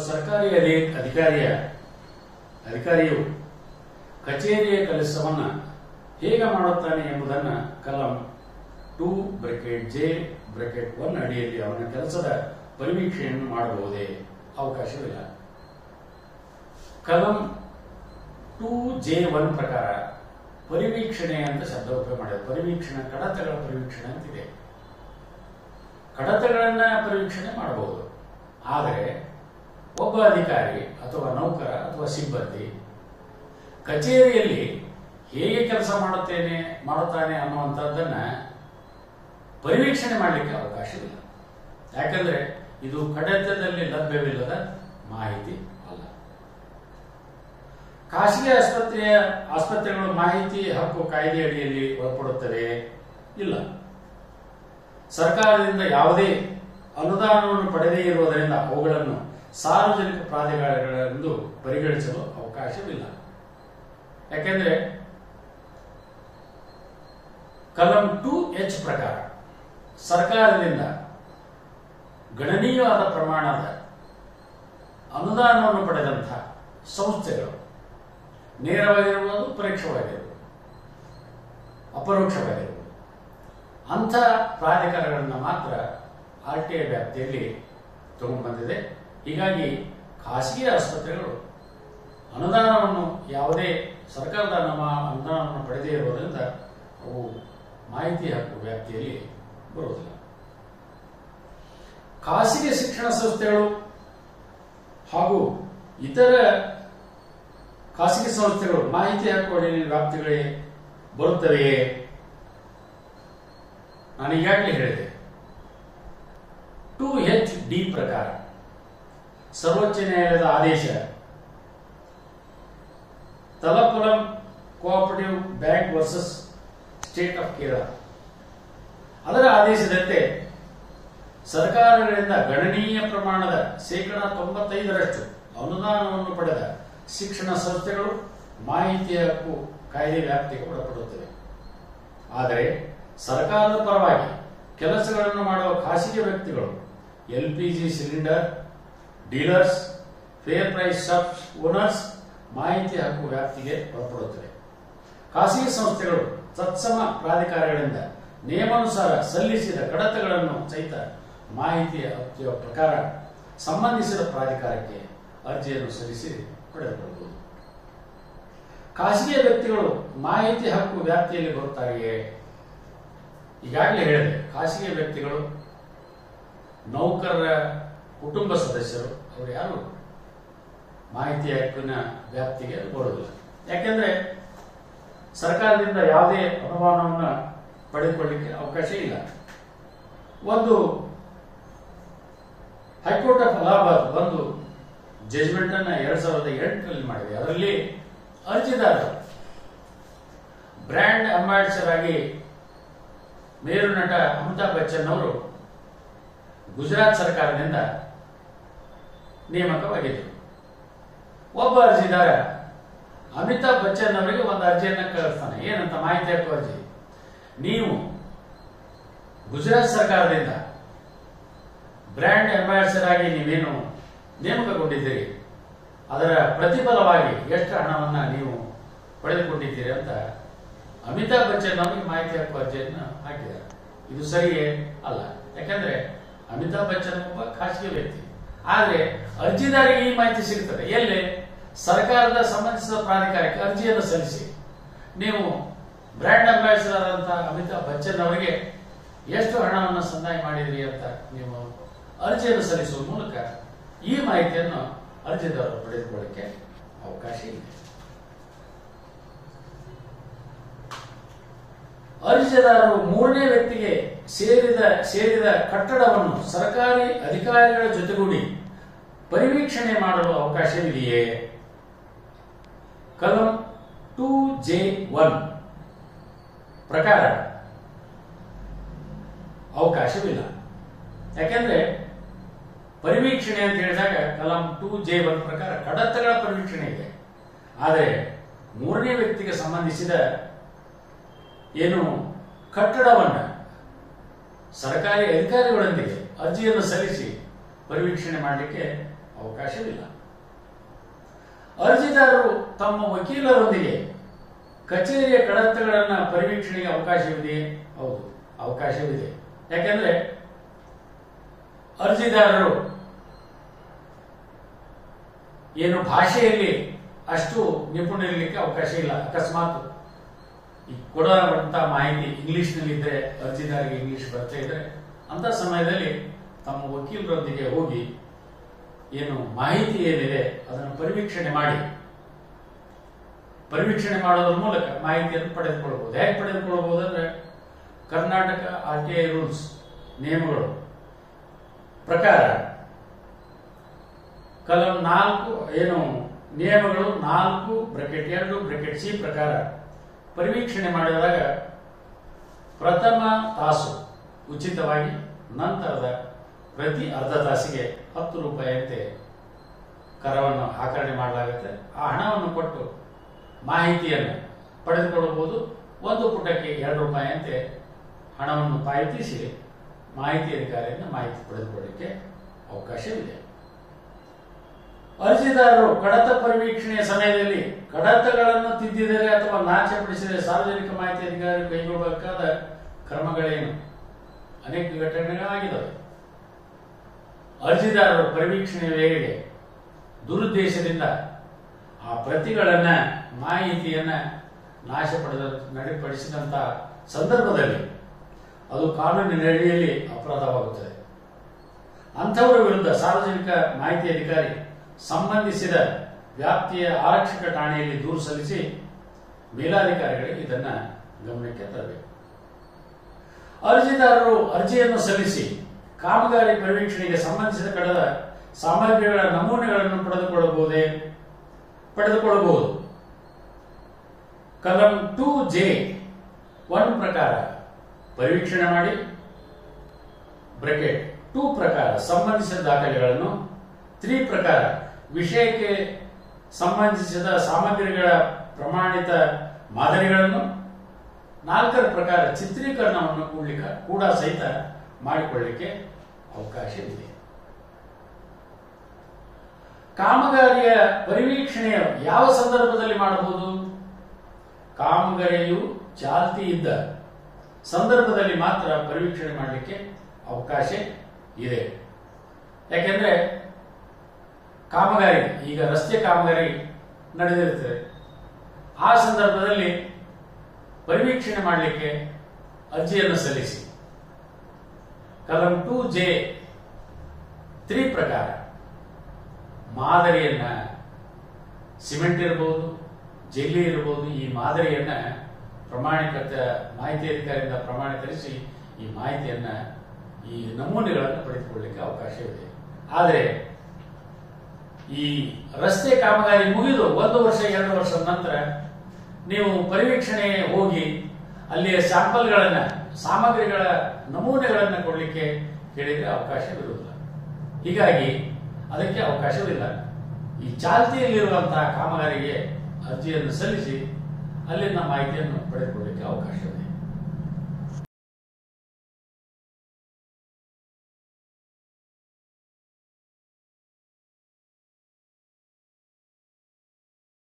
ಸರ್ಕಾರಿ ಅಧಿಕಾರಿಯು ಕಚೇರಿಯ ಕೆಲಸವನ್ನು ಹೇಗೆ ಮಾಡುತ್ತಾನೆ ಎಂಬುದನ್ನು ಕಲಂ 2(j)(1) ಅಡಿಯಲ್ಲಿ ಅವನ ಕೆಲಸದ ಪರಿವೀಕ್ಷಣೆಯನ್ನು ಮಾಡಬಹುದೇ? ಅವಕಾಶವಿಲ್ಲ. ಕಲಂ 2(j)(1) ಪ್ರಕಾರ ಪರಿವೀಕ್ಷಣೆ ಅಂತ ಶಬ್ದ ಉಪಯೋಗ ಮಾಡಿದೆ. ಪರಿವೀಕ್ಷಣೆ ಕಡತಗಳ ಪರಿವೀಕ್ಷಣೆ ಅಂತಿದೆ. ಕಡತಗಳನ್ನ ಪರಿವೀಕ್ಷಣೆ ಮಾಡಬಹುದು. ಆದರೆ ಒಬ್ಬ ಅಧಿಕಾರಿ ಅಥವಾ ನೌಕರ ಅಥವಾ ಸಿಬ್ಬಂದಿ ಕಚೇರಿಯಲ್ಲಿ ಹೇಗೆ ಕೆಲಸ ಮಾಡುತ್ತಾನೆ ಅನ್ನುವಂಥದ್ದನ್ನ ಪರಿವೀಕ್ಷಣೆ ಮಾಡಲಿಕ್ಕೆ ಅವಕಾಶವಿಲ್ಲ. ಯಾಕಂದ್ರೆ ಇದು ಕಡತದಲ್ಲಿ ಲಭ್ಯವಿಲ್ಲದ ಮಾಹಿತಿ ಅಲ್ಲ. ಖಾಸಗಿ ಆಸ್ಪತ್ರೆಗಳು ಮಾಹಿತಿ ಹಕ್ಕು ಕಾಯ್ದೆ ಅಡಿಯಲ್ಲಿ ಒಳಪಡುತ್ತವೆ? ಇಲ್ಲ. ಸರ್ಕಾರದಿಂದ ಯಾವುದೇ ಅನುದಾನವನ್ನು ಪಡೆದೇ ಇರುವುದರಿಂದ ಅವುಗಳನ್ನು ಸಾರ್ವಜನಿಕ ಪ್ರಾಧಿಕಾರಗಳೆಂದು ಪರಿಗಣಿಸಲು ಅವಕಾಶವಿಲ್ಲ. ಯಾಕೆಂದ್ರೆ ಕಲಂ 2(h) ಪ್ರಕಾರ ಸರ್ಕಾರದಿಂದ ಗಣನೀಯವಾದ ಪ್ರಮಾಣದ ಅನುದಾನವನ್ನು ಪಡೆದಂತಹ ಸಂಸ್ಥೆಗಳು ನೇರವಾಗಿರುವುದು, ಅಪರೋಕ್ಷವಾಗಿರುವುದು ಅಂಥ ಪ್ರಾಧಿಕಾರಗಳನ್ನು ಮಾತ್ರ RTI ವ್ಯಾಪ್ತಿಯಲ್ಲಿ ತಗೊಂಡ್ಬಂದಿದೆ. ಹೀಗಾಗಿ ಖಾಸಗಿ ಆಸ್ಪತ್ರೆಗಳು ಅನುದಾನವನ್ನು ಯಾವುದೇ ಸರ್ಕಾರದ ಅನುದಾನವನ್ನು ಪಡೆದೇ ಇರುವುದರಿಂದ ಅವು ಮಾಹಿತಿ ಹಕ್ಕು ವ್ಯಾಪ್ತಿಯಲ್ಲಿ ಬರುವುದಿಲ್ಲ. ಖಾಸಗಿ ಶಿಕ್ಷಣ ಸಂಸ್ಥೆಗಳು ಹಾಗೂ ಇತರ ಖಾಸಗಿ ಸಂಸ್ಥೆಗಳು ಮಾಹಿತಿ ಹಕ್ಕು ಅಡಿಯಲ್ಲಿ ವ್ಯಾಪ್ತಿಗಳಿಗೆ ಬರುತ್ತವೆಯೇ? ನಾನು ಈಗಾಗಲೇ ಹೇಳಿದೆ. 2(h)(d) ಪ್ರಕಾರ ಸರ್ವೋಚ್ಚ ನ್ಯಾಯಾಲಯದ ಆದೇಶ Thalapuram cooperative bank versus state of Kerala, ಅದರ ಆದೇಶದಂತೆ ಸರ್ಕಾರಗಳಿಂದ ಗಣನೀಯ ಪ್ರಮಾಣದ 95% ಅನುದಾನವನ್ನು ಪಡೆದ ಶಿಕ್ಷಣ ಸಂಸ್ಥೆಗಳು ಮಾಹಿತಿ ಹಕ್ಕು ಕಾಯ್ದೆ ವ್ಯಾಪ್ತಿಗೆ ಒಳಪಡುತ್ತವೆ. ಆದರೆ ಸರ್ಕಾರದ ಪರವಾಗಿ ಕೆಲಸಗಳನ್ನು ಮಾಡುವ ಖಾಸಗಿ ವ್ಯಕ್ತಿಗಳು, LPG cylinder dealers, fair price shop owners ಮಾಹಿತಿ ಹಕ್ಕು ವ್ಯಾಪ್ತಿಗೆ ಒಳಪಡುತ್ತವೆ. ಖಾಸಗಿ ಸಂಸ್ಥೆಗಳು ತತ್ಸಮ ಪ್ರಾಧಿಕಾರಗಳಿಂದ ನಿಯಮಾನುಸಾರ ಸಲ್ಲಿಸಿದ ಕಡತಗಳನ್ನು ಸಹಿತ ಮಾಹಿತಿ ಹಕ್ಕಿನ ಪ್ರಕಾರ ಸಂಬಂಧಿಸಿದ ಪ್ರಾಧಿಕಾರಕ್ಕೆ ಅರ್ಜಿಯನ್ನು ಸಲ್ಲಿಸಿ ಪಡೆದುಕೊಳ್ಳಬಹುದು. ಖಾಸಗಿ ವ್ಯಕ್ತಿಗಳು ಮಾಹಿತಿ ಹಕ್ಕು ವ್ಯಾಪ್ತಿಯಲ್ಲಿ ಬರುತ್ತಾರೆಯೇ? ಈಗಾಗಲೇ ಹೇಳಿದೆ. ಖಾಸಗಿ ವ್ಯಕ್ತಿಗಳು ನೌಕರರ ಕುಟುಂಬ ಸದಸ್ಯರು, ಅವರು ಯಾರು ಮಾಹಿತಿ ಹಕ್ಕಿನ ವ್ಯಾಪ್ತಿಗೆ ಬರುವುದಿಲ್ಲ. ಯಾಕೆಂದ್ರೆ ಸರ್ಕಾರದಿಂದ ಯಾವುದೇ ಅನುದಾನವನ್ನು ಪಡೆದುಕೊಳ್ಳಲಿಕ್ಕೆ ಅವಕಾಶ ಇಲ್ಲ. ಒಂದು ಹೈಕೋರ್ಟ್ ಆಫ್ ಅಲಹಾಬಾದ್ ಒಂದು ಜಜ್ಮೆಂಟ್ ಅನ್ನ 2008ರಲ್ಲಿ ಮಾಡಿದೆ. ಅದರಲ್ಲಿ ಅರ್ಜಿದಾರರು ಬ್ರ್ಯಾಂಡ್ ಅಂಬಾಸಿಡರ್ ಆಗಿ ಮೇರು ನಟ ಅಮಿತಾಬ್ ಬಚ್ಚನ್ ಅವರು ಗುಜರಾತ್ ಸರ್ಕಾರದಿಂದ ನೇಮಕವಾಗಿದ್ದರು. ಒಬ್ಬ ಅರ್ಜಿದಾರ ಅಮಿತಾಬ್ ಬಚ್ಚನ್ ಅವರಿಗೆ ಒಂದು ಅರ್ಜಿಯನ್ನು ಕಳಿಸ್ತಾನೆ. ಏನಂತ? ಮಾಹಿತಿ ಹಕ್ಕು ಅರ್ಜಿ. ನೀವು ಗುಜರಾತ್ ಸರ್ಕಾರದಿಂದ ಬ್ರ್ಯಾಂಡ್ ಅಂಬಾಸಿಡರ್ ಆಗಿ ನೀವೇನು ನೇಮಕಗೊಂಡಿದ್ದೀರಿ, ಅದರ ಪ್ರತಿಫಲವಾಗಿ ಎಷ್ಟು ಹಣವನ್ನು ನೀವು ಪಡೆದುಕೊಂಡಿದ್ದೀರಿ ಅಂತ ಅಮಿತಾಬ್ ಬಚ್ಚನ್ ಅವರಿಗೆ ಮಾಹಿತಿ ಹಕ್ಕು ಅರ್ಜಿಯನ್ನು ಹಾಕಿದ್ದಾರೆ. ಇದು ಸರಿಯೇ? ಅಲ್ಲ. ಯಾಕಂದ್ರೆ ಅಮಿತಾಬ್ ಬಚ್ಚನ್ ಒಬ್ಬ ಖಾಸಗಿ ವ್ಯಕ್ತಿ. ಆದರೆ ಅರ್ಜಿದಾರಿಗೆ ಈ ಮಾಹಿತಿ ಸಿಗುತ್ತದೆ ಎಲ್ಲಿ? ಸರ್ಕಾರದ ಸಂಬಂಧಿಸಿದ ಪ್ರಾಧಿಕಾರಕ್ಕೆ ಅರ್ಜಿಯನ್ನು ಸಲ್ಲಿಸಿ ನೀವು ಬ್ರ್ಯಾಂಡ್ ಅಂಬಾಸಿಡರ್ ಅಂತ ಅಮಿತಾಬ್ ಬಚ್ಚನ್ ಅವರಿಗೆ ಎಷ್ಟು ಹಣವನ್ನು ಸಂದಾಯ ಮಾಡಿದ್ರಿ ಅಂತ ನೀವು ಅರ್ಜಿಯನ್ನು ಸಲ್ಲಿಸುವ ಮೂಲಕ ಈ ಮಾಹಿತಿಯನ್ನು ಅರ್ಜಿದಾರರು ಪಡೆದುಕೊಳ್ಳಕ್ಕೆ ಅವಕಾಶ ಇದೆ. ಅರ್ಜಿದಾರರು ಮೂರನೇ ವ್ಯಕ್ತಿಗೆ ಸೇರಿದ ಕಟ್ಟಡವನ್ನು ಸರ್ಕಾರಿ ಅಧಿಕಾರಿಗಳ ಜೊತೆಗೂಡಿ ಪರಿವೀಕ್ಷಣೆ ಮಾಡಲು ಅವಕಾಶವಿದೆಯೇ? ಕಲಂ 2(j)(1) ಪ್ರಕಾರ ಅವಕಾಶವಿಲ್ಲ. ಯಾಕೆಂದ್ರೆ ಪರಿವೀಕ್ಷಣೆ ಅಂತ ಹೇಳಿದಾಗ ಕಲಂ 2(j)(1) ಪ್ರಕಾರ ಕಡತಗಳ ಪರಿವೀಕ್ಷಣೆ ಇದೆ. ಆದರೆ ಮೂರನೇ ವ್ಯಕ್ತಿಗೆ ಸಂಬಂಧಿಸಿದ ಏನು ಕಟ್ಟಡವನ್ನು ಸರ್ಕಾರಿ ಅಧಿಕಾರಿಗಳೊಂದಿಗೆ ಅರ್ಜಿಯನ್ನು ಸಲ್ಲಿಸಿ ಪರಿವೀಕ್ಷಣೆ ಮಾಡಲಿಕ್ಕೆ ಅವಕಾಶವಿಲ್ಲ. ಅರ್ಜಿದಾರರು ತಮ್ಮ ವಕೀಲರೊಂದಿಗೆ ಕಚೇರಿಯ ಕಡತಗಳನ್ನು ಪರಿವೀಕ್ಷಣೆಗೆ ಅವಕಾಶವಿದೆಯೇ? ಹೌದು, ಅವಕಾಶವಿದೆ. ಯಾಕೆಂದ್ರೆ ಅರ್ಜಿದಾರರು ಏನು ಭಾಷೆಯಲ್ಲಿ ಅಷ್ಟು ನಿಪುಣರಿರಲಿಕ್ಕೆ ಅವಕಾಶ ಇಲ್ಲ. ಅಕಸ್ಮಾತ್ ಈ ಕೊಡುವಂತ ಮಾಹಿತಿ ಇಂಗ್ಲಿಷ್ನಲ್ಲಿದ್ದರೆ, ಅರ್ಜಿದಾರರಿಗೆ ಇಂಗ್ಲಿಷ್ ಬರ್ತಾ ಇದ್ರೆ, ಅಂತ ಸಮಯದಲ್ಲಿ ತಮ್ಮ ವಕೀಲರೊಂದಿಗೆ ಹೋಗಿ ಏನು ಮಾಹಿತಿ ಏನಿದೆ ಅದನ್ನು ಪರಿವೀಕ್ಷಣೆ ಮಾಡೋದ್ರ ಮೂಲಕ ಮಾಹಿತಿಯನ್ನು ಪಡೆದುಕೊಳ್ಳಬಹುದು. ಹೇಗೆ ಪಡೆದುಕೊಳ್ಳಬಹುದು ಅಂದ್ರೆ, ಕರ್ನಾಟಕ RTI ರೂಲ್ಸ್ ನಿಯಮಗಳು ಪ್ರಕಾರ ಕಲಂ 4 ಏನು ನಿಯಮಗಳು 4(2)(c) ಪ್ರಕಾರ ಪರಿವೀಕ್ಷಣೆ ಮಾಡಿದಾಗ ಪ್ರಥಮ ತಾಸು ಉಚಿತವಾಗಿ, ನಂತರದ ಪ್ರತಿ ಅರ್ಧ ತಾಸಿಗೆ 10 ರೂಪಾಯಿಯಂತೆ ಕರವನ್ನು ಆಕರಣೆ ಮಾಡಲಾಗುತ್ತೆ. ಆ ಹಣವನ್ನು ಕೊಟ್ಟು ಮಾಹಿತಿಯನ್ನು ಪಡೆದುಕೊಳ್ಳಬಹುದು. ಒಂದು ಪುಟಕ್ಕೆ 2 ರೂಪಾಯಿಯಂತೆ ಹಣವನ್ನು ಪಾವತಿಸಿ ಮಾಹಿತಿ ಅಧಿಕಾರಿಯಿಂದ ಮಾಹಿತಿ ಪಡೆದುಕೊಳ್ಳಲಿಕ್ಕೆ ಅವಕಾಶವಿದೆ. ಅರ್ಜಿದಾರರು ಕಡತ ಪರಿವೀಕ್ಷಣೆಯ ಸಮಯದಲ್ಲಿ ಕಡತಗಳನ್ನು ತಿದ್ದಿದರೆ ಅಥವಾ ನಾಶಪಡಿಸಿದರೆ ಸಾರ್ವಜನಿಕ ಮಾಹಿತಿ ಅಧಿಕಾರಿ ಕೈಗೊಳ್ಳಬೇಕಾದ ಕ್ರಮಗಳೇನು? ಅನೇಕ ಘಟನೆಗಳಾಗಿದ್ದಾವೆ. ಅರ್ಜಿದಾರರು ಪರಿವೀಕ್ಷಣೆಯ ವೇಳೆಗೆ ದುರುದ್ದೇಶದಿಂದ ಆ ಪ್ರತಿಗಳನ್ನ ಮಾಹಿತಿಯನ್ನ ನಡಿಪಡಿಸಿದಂತ ಸಂದರ್ಭದಲ್ಲಿ ಅದು ಕಾನೂನಿನ ಅಡಿಯಲ್ಲಿ ಅಪರಾಧವಾಗುತ್ತದೆ. ಅಂಥವರ ವಿರುದ್ಧ ಸಾರ್ವಜನಿಕ ಮಾಹಿತಿ ಅಧಿಕಾರಿ ಸಂಬಂಧಿಸಿದ ವ್ಯಾಪ್ತಿಯ ಆರಕ್ಷಕ ಠಾಣೆಯಲ್ಲಿ ದೂರು ಸಲ್ಲಿಸಿ ಮೇಲಾಧಿಕಾರಿಗಳಿಗೆ ಇದನ್ನ ಗಮನಕ್ಕೆ ತರಬೇಕು. ಅರ್ಜಿದಾರರು ಅರ್ಜಿಯನ್ನು ಸಲ್ಲಿಸಿ ಕಾಮಗಾರಿ ಪರಿವೀಕ್ಷಣೆಗೆ ಸಂಬಂಧಿಸಿದ ಕಡದ ಸಾಮಗ್ರಿಗಳ ನಮೂನೆಗಳನ್ನು ಪಡೆದುಕೊಳ್ಳಬಹುದು. ಕಲಂ 2(j)(1) ಪ್ರಕಾರ ಪರಿವೀಕ್ಷಣೆ ಮಾಡಿ (2) ಪ್ರಕಾರ ಸಂಬಂಧಿಸಿದ ದಾಖಲೆಗಳನ್ನು, 3 ಪ್ರಕಾರ ವಿಷಯಕ್ಕೆ ಸಂಬಂಧಿಸಿದ ಸಾಮಗ್ರಿಗಳ ಪ್ರಮಾಣಿತ ಮಾದರಿಗಳನ್ನು, 4ರ ಪ್ರಕಾರ ಚಿತ್ರೀಕರಣವನ್ನು ಕೂಡ ಸಹಿತ ಮಾಡಿಕೊಳ್ಳಲಿಕ್ಕೆ ಅವಕಾಶವಿದೆ. ಕಾಮಗಾರಿಯ ಪರಿವೀಕ್ಷಣೆಯ ಯಾವ ಸಂದರ್ಭದಲ್ಲಿ ಮಾಡಬಹುದು? ಕಾಮಗಾರಿಯು ಚಾಲ್ತಿ ಇದ್ದ ಸಂದರ್ಭದಲ್ಲಿ ಮಾತ್ರ ಪರಿವೀಕ್ಷಣೆ ಮಾಡಲಿಕ್ಕೆ ಅವಕಾಶ ಇದೆ. ಯಾಕೆಂದ್ರೆ ಕಾಮಗಾರಿ, ಈಗ ರಸ್ತೆ ಕಾಮಗಾರಿ ನಡೆದಿರುತ್ತದೆ, ಆ ಸಂದರ್ಭದಲ್ಲಿ ಪರಿವೀಕ್ಷಣೆ ಮಾಡಲಿಕ್ಕೆ ಅರ್ಜಿಯನ್ನು ಸಲ್ಲಿಸಿ ಕಲಂ 2(j)(3) ಪ್ರಕಾರ ಮಾದರಿಯನ್ನ, ಸಿಮೆಂಟ್ ಇರಬಹುದು, ಜೆಲ್ಲಿ ಇರಬಹುದು, ಈ ಮಾದರಿಯನ್ನ ಪ್ರಮಾಣೀಕೃತ ಮಾಹಿತಿ ಅಧಿಕಾರಿಯಿಂದ ಪ್ರಮಾಣೀಕರಿಸಿ ಈ ಮಾಹಿತಿಯನ್ನ, ಈ ನಮೂನೆಗಳನ್ನು ಪಡೆದುಕೊಳ್ಳಲಿಕ್ಕೆ ಅವಕಾಶವಿದೆ. ಆದರೆ ಈ ರಸ್ತೆ ಕಾಮಗಾರಿ ಮುಗಿದು 1 ವರ್ಷ 2 ವರ್ಷದ ನಂತರ ನೀವು ಪರಿವೀಕ್ಷಣೆ ಹೋಗಿ ಅಲ್ಲಿಯ ಸ್ಯಾಂಪಲ್ಗಳನ್ನ, ಸಾಮಗ್ರಿಗಳ ನಮೂನೆಗಳನ್ನು ಕೊಡಲಿಕ್ಕೆ ಕೇಳಿದರೆ ಅವಕಾಶವಿರುವುದಿಲ್ಲ. ಹೀಗಾಗಿ ಅದಕ್ಕೆ ಅವಕಾಶವಿಲ್ಲ. ಈ ಚಾಲ್ತಿಯಲ್ಲಿರುವಂತಹ ಕಾಮಗಾರಿಗೆ ಅರ್ಜಿಯನ್ನು ಸಲ್ಲಿಸಿ ಅಲ್ಲಿನ ಮಾಹಿತಿಯನ್ನು ಪಡೆದುಕೊಳ್ಳಲಿಕ್ಕೆ ಅವಕಾಶವಿದೆ.